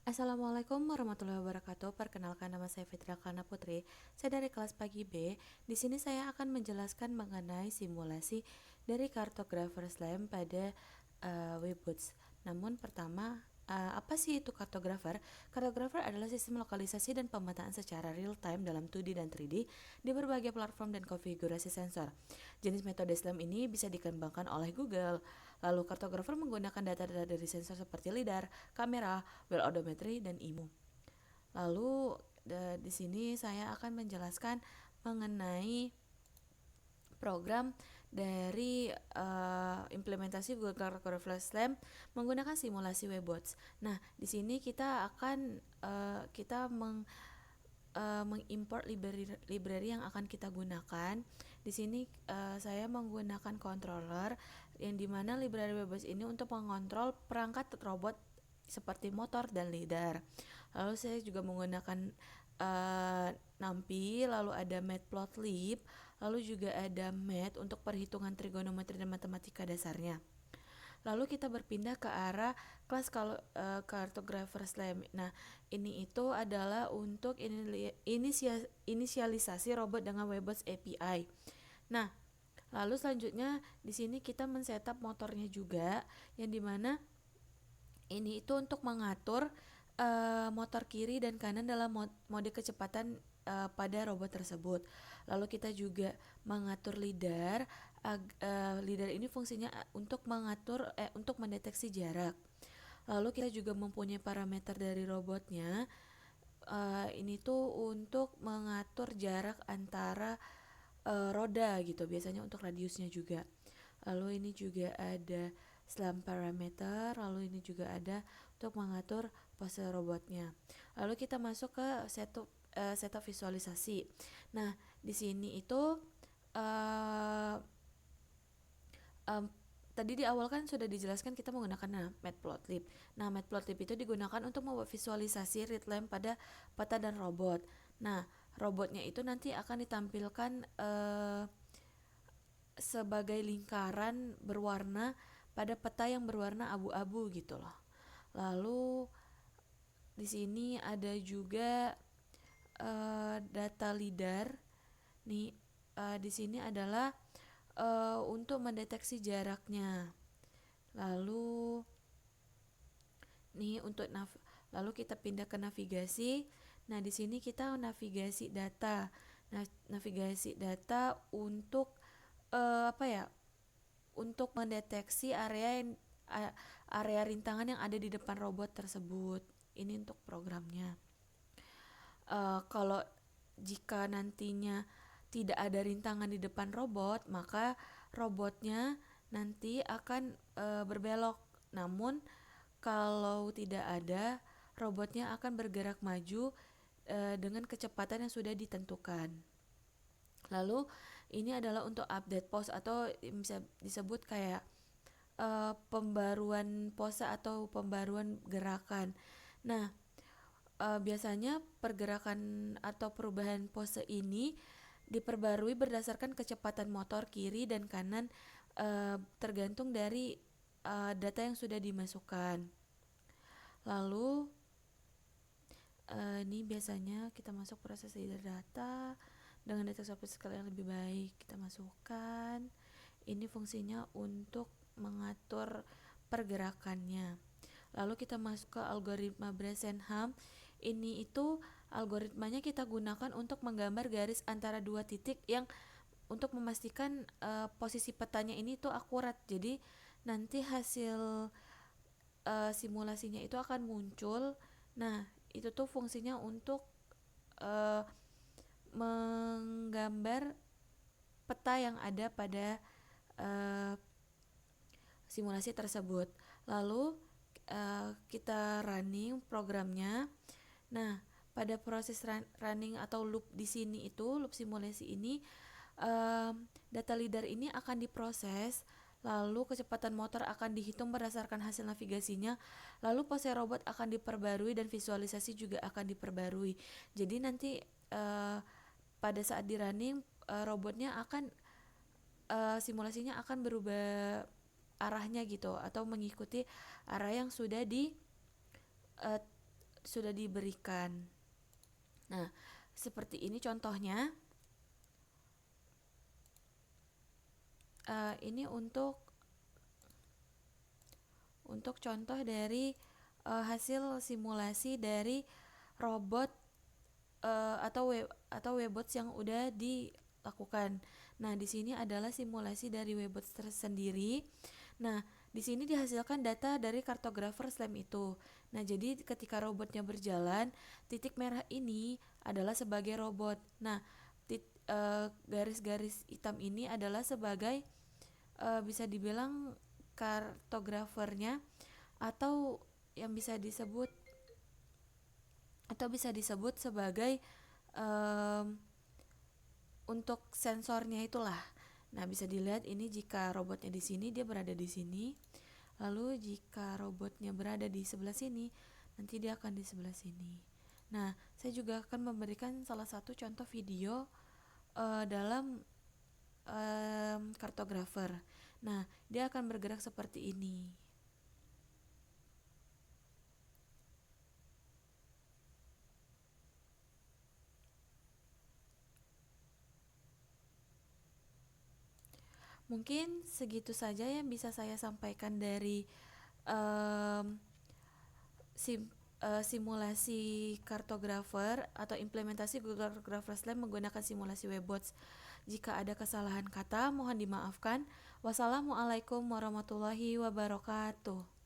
Assalamualaikum warahmatullahi wabarakatuh. Perkenalkan, nama saya Fitri Alkana Putri. Saya dari kelas pagi B. Di sini saya akan menjelaskan mengenai simulasi dari kartografer SLAM pada Webboots. Namun pertama, apa sih itu kartografer? Kartografer adalah sistem lokalisasi dan pemetaan secara real time dalam 2D dan 3D di berbagai platform dan konfigurasi sensor. Jenis metode SLAM ini bisa dikembangkan oleh Google. Lalu kartografer menggunakan data-data dari sensor seperti lidar, kamera, well odometry, dan IMU. Lalu di sini saya akan menjelaskan mengenai program dari implementasi Google Cartographer SLAM menggunakan simulasi Webbots. Nah, di sini kita akan mengimport library yang akan kita gunakan. Di sini saya menggunakan controller yang dimana library Webbots ini untuk mengontrol perangkat robot seperti motor dan lidar. Lalu saya juga menggunakan NumPy, lalu ada Matplotlib, lalu juga ada Mat untuk perhitungan trigonometri dan matematika dasarnya. Lalu kita berpindah ke arah kelas Cartographer SLAM. Nah, ini itu adalah untuk inisialisasi robot dengan Webbots API. Nah, lalu selanjutnya di sini kita men-setup motornya juga, yang dimana ini itu untuk mengatur motor kiri dan kanan dalam mode kecepatan pada robot tersebut. Lalu kita juga mengatur lidar. Lidar ini fungsinya untuk untuk mendeteksi jarak. Lalu kita juga mempunyai parameter dari robotnya. Ini tuh untuk mengatur jarak antara roda gitu, biasanya untuk radiusnya juga. Lalu ini juga ada SLAM parameter, lalu ini juga ada untuk mengatur pose robotnya. Lalu kita masuk ke setup visualisasi. Nah, di sini itu uh, um, tadi di awal kan sudah dijelaskan kita menggunakan Matplotlib. Nah, Matplotlib itu digunakan untuk membuat visualisasi real-time pada peta dan robot. Nah, robotnya itu nanti akan ditampilkan sebagai lingkaran berwarna pada peta yang berwarna abu-abu gitu loh. Lalu di sini ada juga data lidar. Nih di sini adalah untuk mendeteksi jaraknya. Lalu nih untuk lalu kita pindah ke navigasi. Nah, di sini kita navigasi data. Nah, navigasi data untuk apa ya? Untuk mendeteksi area rintangan yang ada di depan robot tersebut. Ini untuk programnya. Kalau jika nantinya tidak ada rintangan di depan robot, maka robotnya nanti akan berbelok. Namun kalau tidak ada, robotnya akan bergerak maju dengan kecepatan yang sudah ditentukan. Lalu ini adalah untuk update pose atau bisa disebut kayak pembaruan pose atau pembaruan gerakan. Nah, biasanya pergerakan atau perubahan pose ini diperbarui berdasarkan kecepatan motor kiri dan kanan tergantung dari data yang sudah dimasukkan. Lalu ini biasanya kita masuk proses leader data dengan data software skala yang lebih baik kita masukkan. Ini fungsinya untuk mengatur pergerakannya. Lalu kita masuk ke algoritma Bresenham. Ini itu algoritmanya kita gunakan untuk menggambar garis antara dua titik yang untuk memastikan posisi petanya ini tuh akurat. Jadi nanti hasil simulasinya itu akan muncul. Nah, itu tuh fungsinya untuk menggambar peta yang ada pada simulasi tersebut. Lalu kita running programnya. Nah, pada proses running atau loop di sini itu, loop simulasi ini, data lidar ini akan diproses, lalu kecepatan motor akan dihitung berdasarkan hasil navigasinya, lalu pose robot akan diperbarui dan visualisasi juga akan diperbarui. Jadi nanti pada saat di running robotnya akan simulasinya akan berubah arahnya gitu atau mengikuti arah yang sudah sudah diberikan. Nah, seperti ini contohnya. Ini untuk contoh dari hasil simulasi dari robot atau webbots yang udah dilakukan. Nah, di sini adalah simulasi dari webbots tersendiri. Nah, di sini dihasilkan data dari kartografer SLAM itu. Nah, jadi ketika robotnya berjalan, titik merah ini adalah sebagai robot. Nah, garis-garis hitam ini adalah sebagai bisa dibilang kartografernya, atau yang bisa disebut sebagai untuk sensornya itulah. Nah, bisa dilihat ini jika robotnya di sini, dia berada di sini. Lalu jika robotnya berada di sebelah sini, nanti dia akan di sebelah sini. Nah, saya juga akan memberikan salah satu contoh video dalam kartografer. Nah, dia akan bergerak seperti ini. Mungkin segitu saja yang bisa saya sampaikan dari simulasi kartografer atau implementasi Google Kartografer SLAM menggunakan simulasi webbots. Jika ada kesalahan kata, mohon dimaafkan. Wassalamualaikum warahmatullahi wabarakatuh.